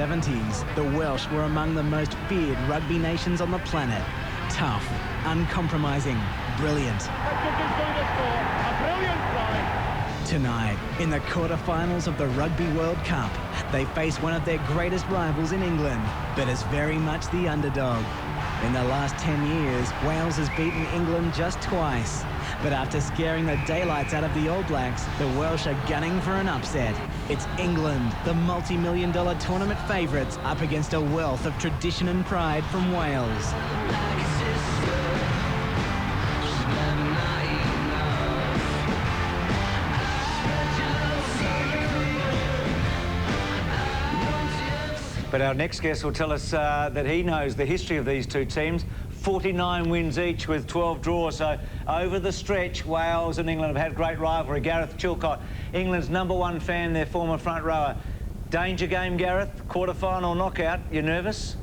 70s, the Welsh were among the most feared rugby nations on the planet. Tough, uncompromising, brilliant. Tonight, in the quarterfinals of the Rugby World Cup, they face one of their greatest rivals in England, but as very much the underdog. In the last 10 years, Wales has beaten England just twice. But after scaring the daylights out of the All Blacks, the Welsh are gunning for an upset. It's England, the multi-million-dollar tournament favourites, up against a wealth of tradition and pride from Wales. But our next guest will tell us that he knows the history of these two teams. 49 wins each with 12 draws. So over the stretch, Wales and England have had great rivalry. Gareth Chilcott, England's #1 fan, their former front rower. Danger game, Gareth, quarter-final knockout. You nervous?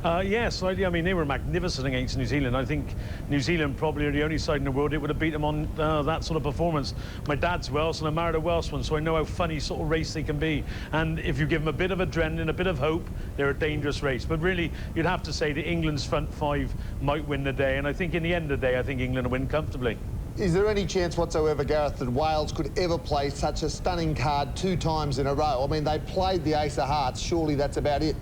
Yes, I mean, they were magnificent against New Zealand. I think New Zealand probably are the only side in the world that would have beat them on that sort of performance. My dad's Welsh and I married a Welshman, so I know how funny sort of race they can be. And if you give them a bit of adrenaline, a bit of hope, they're a dangerous race. But really, you'd have to say that England's front five might win the day. And I think in the end of the day, I think England will win comfortably. Is there any chance whatsoever, Gareth, that Wales could ever play such a stunning card 2 times in a row? I mean, they played the Ace of Hearts. Surely that's about it.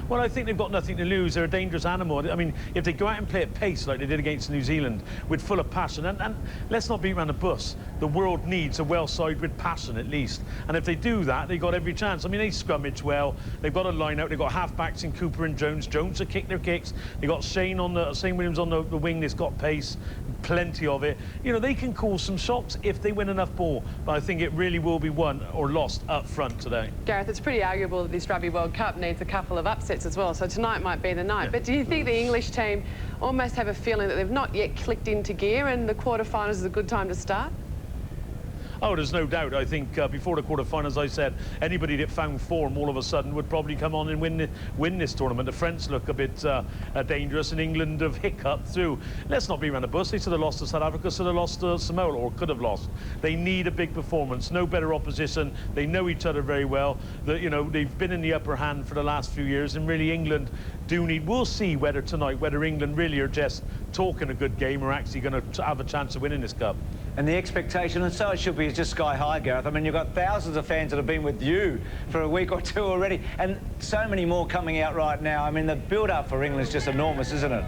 Well, I think they've got nothing to lose. They're a dangerous animal. I mean, if they go out and play at pace like they did against New Zealand, with full of passion, and let's not beat around the bush, the world needs a Welsh side with passion at least. And if they do that, they've got every chance. I mean, they scrummage well. They've got a line-out. They've got half-backs in Cooper and Jones. Jones to kick their kicks. They've got Shane Williams on the wing that's got pace, plenty of it. You know, they can cause some shocks if they win enough ball. But I think it really will be won or lost up front today. Gareth, it's pretty arguable that this Rugby World Cup needs a couple of upsets as well, so tonight might be the night. Yeah. But do you think the English team almost have a feeling that they've not yet clicked into gear and the quarterfinals is a good time to start? Oh, there's no doubt. I think before the quarterfinals, I said anybody that found form all of a sudden would probably come on and win this tournament. The French look a bit dangerous, and England have hiccuped through. Let's not be around the bush. They should have lost to South Africa, should have lost to Samoa, or could have lost. They need a big performance. No better opposition. They know each other very well. You know, they've been in the upper hand for the last few years, and really England do need. We'll see whether tonight, whether England really are just talking a good game or actually going to have a chance of winning this cup. And the expectation, and so it should be, is just sky high, Gareth. I mean, you've got thousands of fans that have been with you for a week or two already, and so many more coming out right now. I mean, the build-up for England is just enormous, isn't it?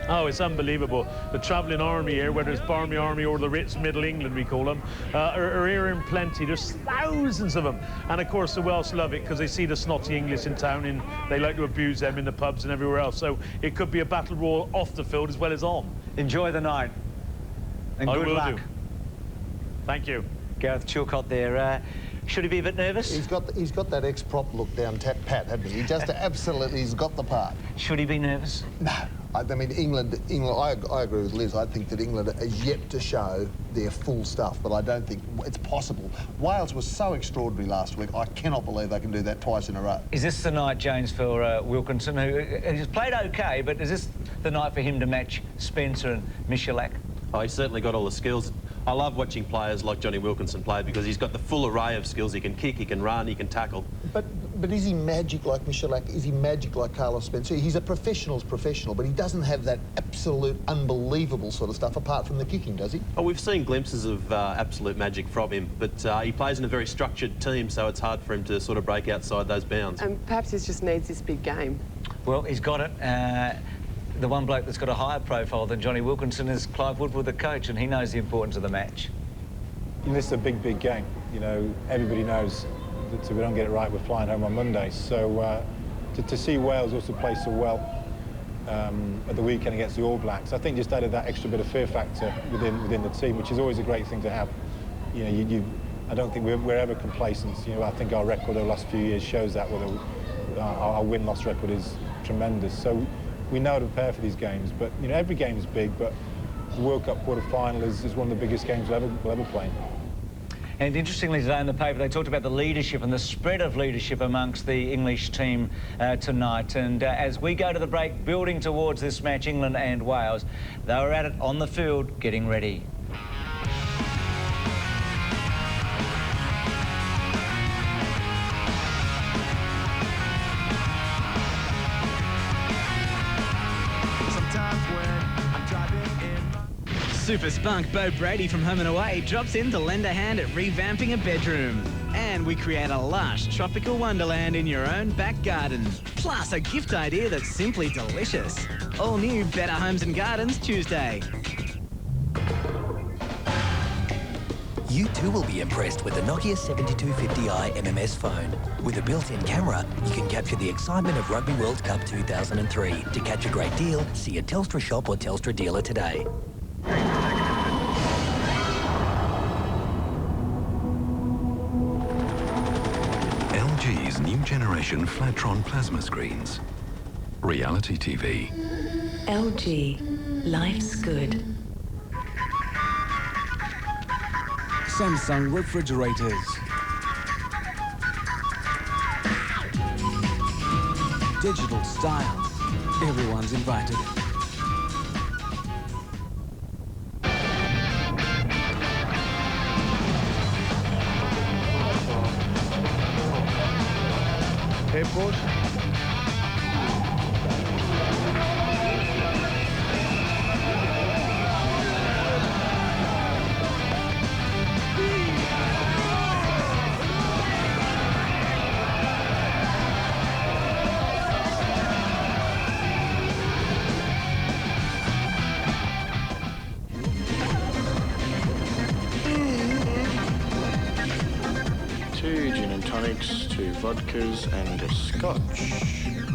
Oh, it's unbelievable. The travelling army here, whether it's Barmy Army or the Ritz Middle England, we call them, are here in plenty. There's thousands of them. And, of course, the Welsh love it because they see the snotty English in town and they like to abuse them in the pubs and everywhere else. So it could be a battle royal off the field as well as on. Enjoy the night. And good luck. Do. Thank you. Gareth Chilcott there. Should he be a bit nervous? He's got that ex-prop look down pat, hasn't he? He just absolutely, he's got the part. Should he be nervous? No. I mean, England, I agree with Liz. I think that England is yet to show their full stuff, but I don't think it's possible. Wales was so extraordinary last week. I cannot believe they can do that twice in a row. Is this the night, James, for Wilkinson, who has played OK, but is this the night for him to match Spencer and Michalak? Oh, he's certainly got all the skills. I love watching players like Johnny Wilkinson play because he's got the full array of skills. He can kick, he can run, he can tackle. But is he magic like Michalak? Is he magic like Carlos Spencer? He's a professional's professional, but he doesn't have that absolute unbelievable sort of stuff apart from the kicking, does he? Oh, we've seen glimpses of absolute magic from him, but he plays in a very structured team, so it's hard for him to sort of break outside those bounds. And perhaps he just needs this big game. Well, he's got it. The one bloke that's got a higher profile than Johnny Wilkinson is Clive Woodward, the coach, and he knows the importance of the match. This is a big, big game. You know, everybody knows that if we don't get it right, we're flying home on Monday. So to see Wales also play so well at the weekend against the All Blacks, I think just added that extra bit of fear factor within the team, which is always a great thing to have. You know, I don't think we're ever complacent. You know, I think our record over the last few years shows that. Whether our win-loss record is tremendous. So we know how to prepare for these games, but you know, every game is big, but the World Cup quarter-final is one of the biggest games we'll ever play. And interestingly, today in the paper, they talked about the leadership and the spread of leadership amongst the English team tonight. And as we go to the break, building towards this match, England and Wales, they were at it on the field, getting ready. Super spunk Bo Brady from Home and Away drops in to lend a hand at revamping a bedroom. And we create a lush tropical wonderland in your own back garden. Plus a gift idea that's simply delicious. All new Better Homes and Gardens Tuesday. You too will be impressed with the Nokia 7250i MMS phone. With a built-in camera, you can capture the excitement of Rugby World Cup 2003. To catch a great deal, see a Telstra shop or Telstra dealer today. LG's new generation Flatron plasma screens. Reality TV. LG. Life's good. Samsung refrigerators. Digital style. Everyone's invited. Airport. Two gin and tonics, two vodkas and a scotch.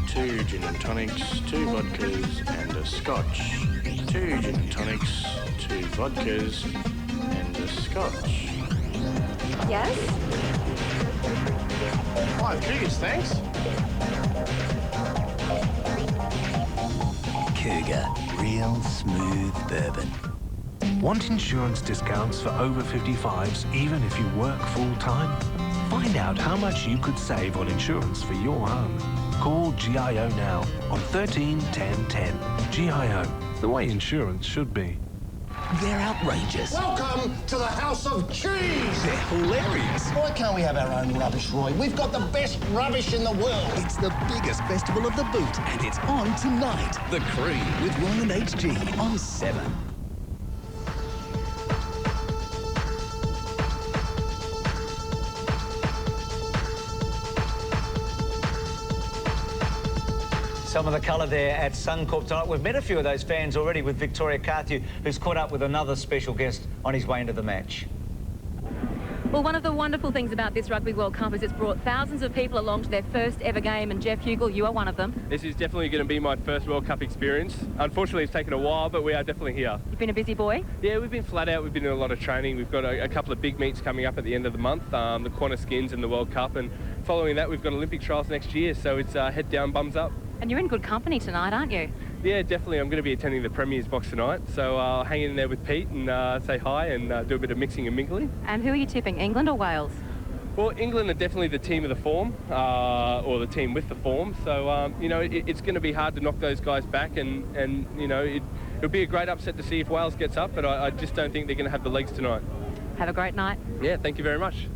Two gin and tonics, two vodkas and a scotch. Two gin and tonics, two vodkas and a scotch. Yes? 5 cougars, thanks. Cougar. Real smooth bourbon. Want insurance discounts for over 55s even if you work full-time? Find out how much you could save on insurance for your home. Call GIO now on 13 10 10. GIO, the way insurance should be. They're outrageous. Welcome to the House of Cheese! They're hilarious. Why can't we have our own rubbish, Roy? We've got the best rubbish in the world. It's the biggest festival of the boot, and it's on tonight. The Crew with Roy and HG on 7. Some of the colour there at Suncorp tonight. We've met a few of those fans already with Victoria Carthew, who's caught up with another special guest on his way into the match. Well, one of the wonderful things about this Rugby World Cup is it's brought thousands of people along to their first ever game, and Jeff Hugel, you are one of them. This is definitely going to be my first World Cup experience. Unfortunately, it's taken a while, but we are definitely here. You've been a busy boy? Yeah, we've been flat out. We've been doing a lot of training. We've got a couple of big meets coming up at the end of the month, the Qantas Skins and the World Cup, and following that, we've got Olympic trials next year, so it's head down, bums up. And you're in good company tonight, aren't you? Yeah, definitely. I'm going to be attending the Premier's box tonight, so I'll hang in there with Pete and say hi and do a bit of mixing and mingling. And who are you tipping, England or Wales? Well, England are definitely the team of the form, or the team with the form, so, you know, it's going to be hard to knock those guys back, and you know, it'll be a great upset to see if Wales gets up, but I just don't think they're going to have the legs tonight. Have a great night. Yeah, thank you very much.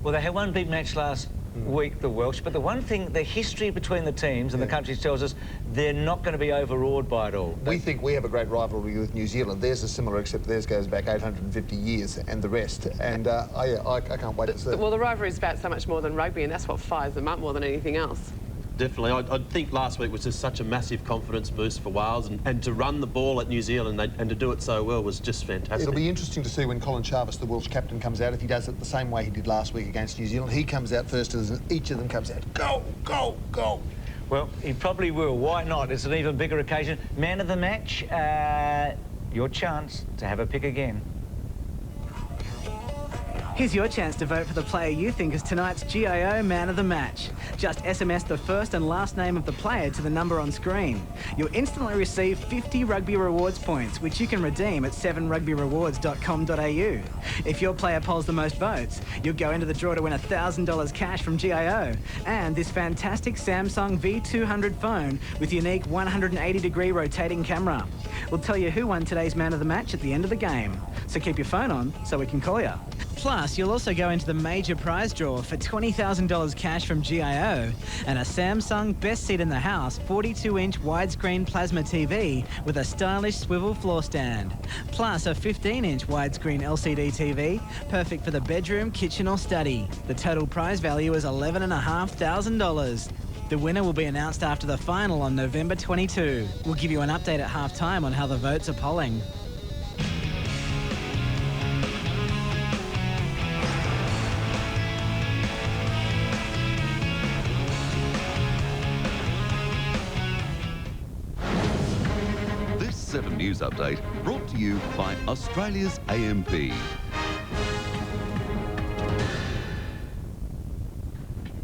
Well, they had one big match last week, the Welsh, but the one thing, the history between the teams and the countries tells us they're not going to be overawed by it all. We think we have a great rivalry with New Zealand. Theirs is similar, except theirs goes back 850 years and the rest. And I can't wait to see. Well, the rivalry is about so much more than rugby, and that's what fires them up more than anything else. Definitely. I think last week was just such a massive confidence boost for Wales, and to run the ball at New Zealand and to do it so well was just fantastic. It'll be interesting to see when Colin Charvis, the Welsh captain, comes out, if he does it the same way he did last week against New Zealand. He comes out first, and each of them comes out, go, go, go. Well, he probably will. Why not? It's an even bigger occasion. Man of the match, your chance to have a pick again. Here's your chance to vote for the player you think is tonight's GIO Man of the Match. Just SMS the first and last name of the player to the number on screen. You'll instantly receive 50 Rugby Rewards points, which you can redeem at 7rugbyrewards.com.au. If your player polls the most votes, you'll go into the draw to win $1,000 cash from GIO and this fantastic Samsung V200 phone with unique 180-degree rotating camera. We'll tell you who won today's Man of the Match at the end of the game. So keep your phone on so we can call you. Plus, you'll also go into the major prize draw for $20,000 cash from GIO and a Samsung Best Seat in the House 42-inch widescreen plasma TV with a stylish swivel floor stand. Plus, a 15-inch widescreen LCD TV, perfect for the bedroom, kitchen or study. The total prize value is $11,500. The winner will be announced after the final on November 22. We'll give you an update at half-time on how the votes are polling. This 7 News Update brought to you by Australia's AMP.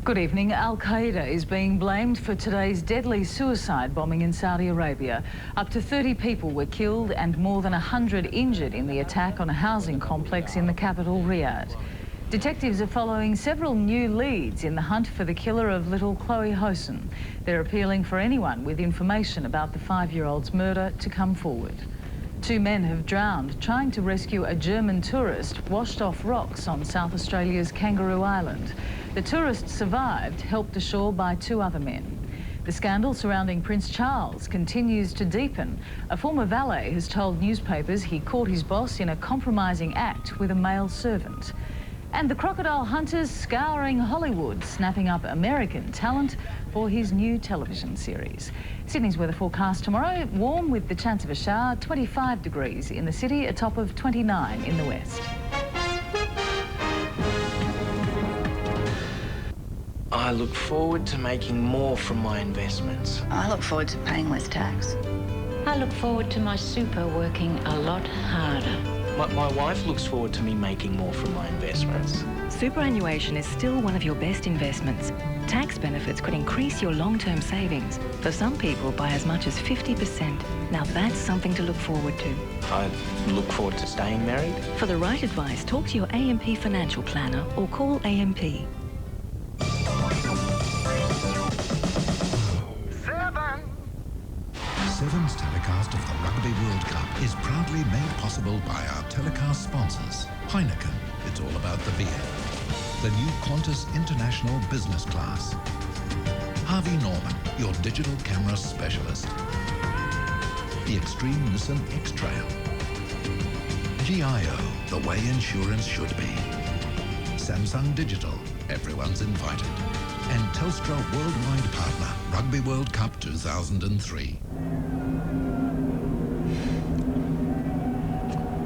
Good evening. Al-Qaeda is being blamed for today's deadly suicide bombing in Saudi Arabia. Up to 30 people were killed and more than 100 injured in the attack on a housing complex in the capital, Riyadh. Detectives are following several new leads in the hunt for the killer of little Chloe Hosen. They're appealing for anyone with information about the 5-year-old's murder to come forward. 2 men have drowned trying to rescue a German tourist washed off rocks on South Australia's Kangaroo Island. The tourist survived, helped ashore by 2 other men. The scandal surrounding Prince Charles continues to deepen. A former valet has told newspapers he caught his boss in a compromising act with a male servant. And the crocodile hunters scouring Hollywood, snapping up American talent for his new television series. Sydney's weather forecast tomorrow, warm with the chance of a shower, 25 degrees in the city, a top of 29 in the west. I look forward to making more from my investments. I look forward to paying less tax. I look forward to my super working a lot harder. My wife looks forward to me making more from my investments. Superannuation is still one of your best investments. Tax benefits could increase your long-term savings, for some people by as much as 50%. Now that's something to look forward to. I look forward to staying married. For the right advice, talk to your AMP financial planner or call AMP. Seven's telecast of the Rugby World Cup is proudly made possible by our telecast sponsors. Heineken, it's all about the beer. The new Qantas International Business Class. Harvey Norman, your digital camera specialist. The Extreme Nissan X-Trail. GIO, the way insurance should be. Samsung Digital, everyone's invited. And Telstra worldwide partner, Rugby World Cup 2003.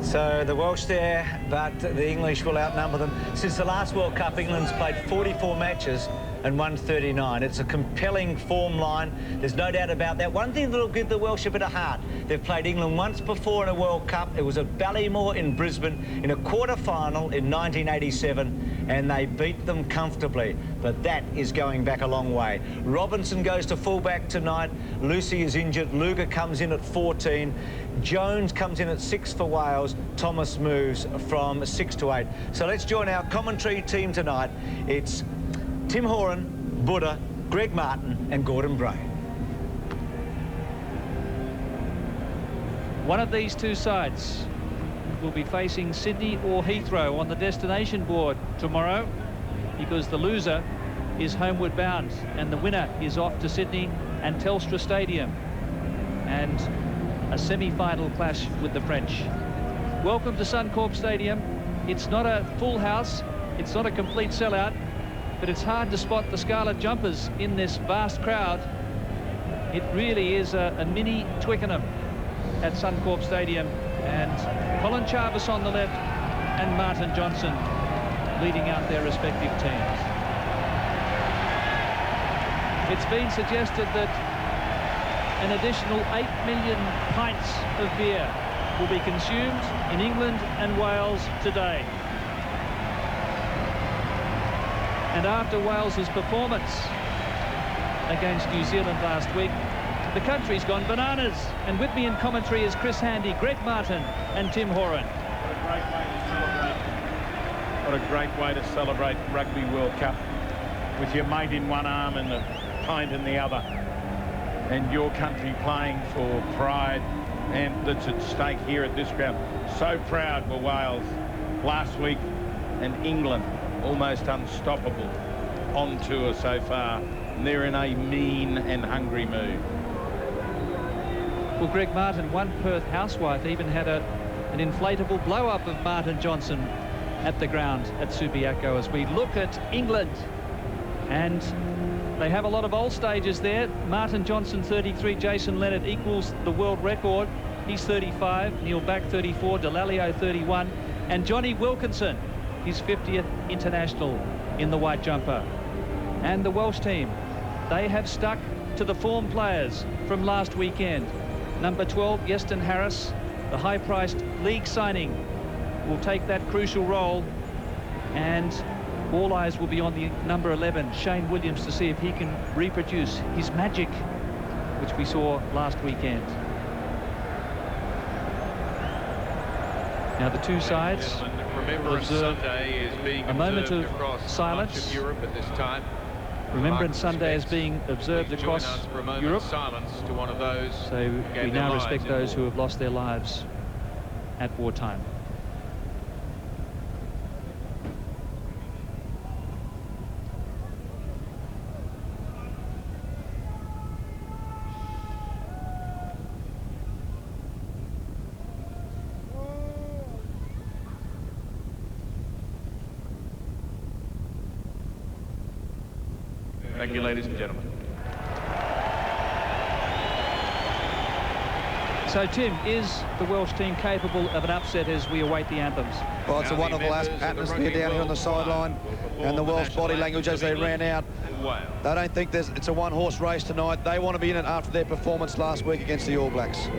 So the Welsh there, but the English will outnumber them. Since the last World Cup, England's played 44 matches and won 39. It's a compelling form line. There's no doubt about that. One thing that'll give the Welsh a bit of heart, they've played England once before in a World Cup. It was at Ballymore in Brisbane in a quarter-final in 1987, and they beat them comfortably. But that is going back a long way. Robinson goes to fullback tonight. Lucy is injured. Luger comes in at 14. Jones comes in at 6 for Wales. Thomas moves from 6 to 8. So let's join our commentary team tonight. It's Tim Horan, Buddha, Greg Martin and Gordon Bray. One of these two sides will be facing Sydney or Heathrow on the destination board tomorrow, because the loser is homeward bound and the winner is off to Sydney and Telstra Stadium and a semi-final clash with the French. Welcome to Suncorp Stadium. It's not a full house, it's not a complete sellout, but it's hard to spot the scarlet jumpers in this vast crowd. It really is a mini Twickenham at Suncorp Stadium, and Colin Jarvis on the left and Martin Johnson leading out their respective teams. It's been suggested that an additional 8 million pints of beer will be consumed in England and Wales today. And after Wales's performance against New Zealand last week, the country's gone bananas. And with me in commentary is Chris Handy, Greg Martin and Tim Horan. What a great way to celebrate Rugby World Cup, with your mate in one arm and the pint in the other, and your country playing for pride and that's at stake here at this ground. So proud for Wales last week and England almost unstoppable on tour so far. And they're in a mean and hungry mood. Well, Greg Martin, one Perth housewife, even had an inflatable blow-up of Martin Johnson at the ground at Subiaco as we look at England. And they have a lot of old stages there. Martin Johnson, 33. Jason Leonard equals the world record. He's 35. Neil Back, 34. Delalio, 31. And Johnny Wilkinson, his 50th international in the white jumper. And the Welsh team, they have stuck to the form players from last weekend. Number 12, Yeston Harris, the high-priced league signing, will take that crucial role, and all eyes will be on the number 11, Shane Williams, to see if he can reproduce his magic, which we saw last weekend. Now the two sides Remembrance Sunday is being a moment of silence. much of Europe at this time. Remembrance Sunday is being observed Please across join us for a moment Europe. of silence to one of those So who gave we their now lives respect in those war. who have lost their lives at wartime. Thank you, ladies and gentlemen. So, Tim, is the Welsh team capable of an upset as we await the anthems? Well, it's a wonderful atmosphere down here on the sideline, and the Welsh body language as they ran out. They don't think it's a one-horse race tonight. They want to be in it after their performance last week against the All Blacks.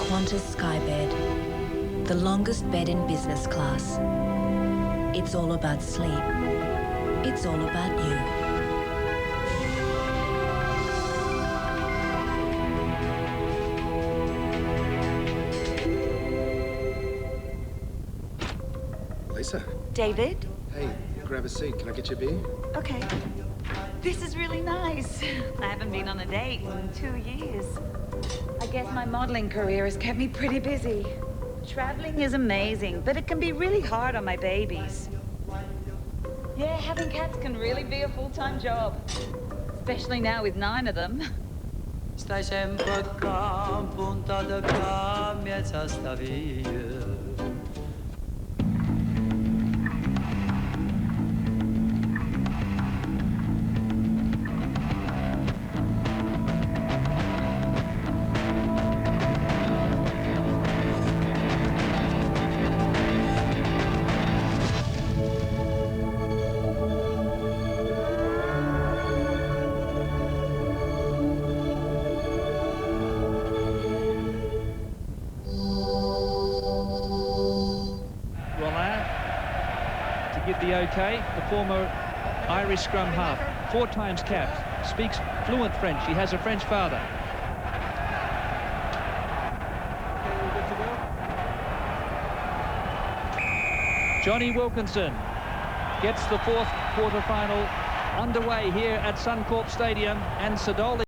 Qantas Skybed, the longest bed in business class. It's all about sleep. It's all about you. Lisa. David? Hey, grab a seat. Can I get you a beer? Okay. This is really nice. I haven't been on a date in 2 years. I guess my modeling career has kept me pretty busy. Traveling is amazing, but it can be really hard on my babies. Yeah, having cats can really be a full-time job. Especially now with 9 of them. Stai sempre qua, puntata qua, mezza sta via. Give the OK, the former Irish scrum half, 4 times capped, speaks fluent French. He has a French father. Johnny Wilkinson gets the 4th quarter-final underway here at Suncorp Stadium, and Sadoli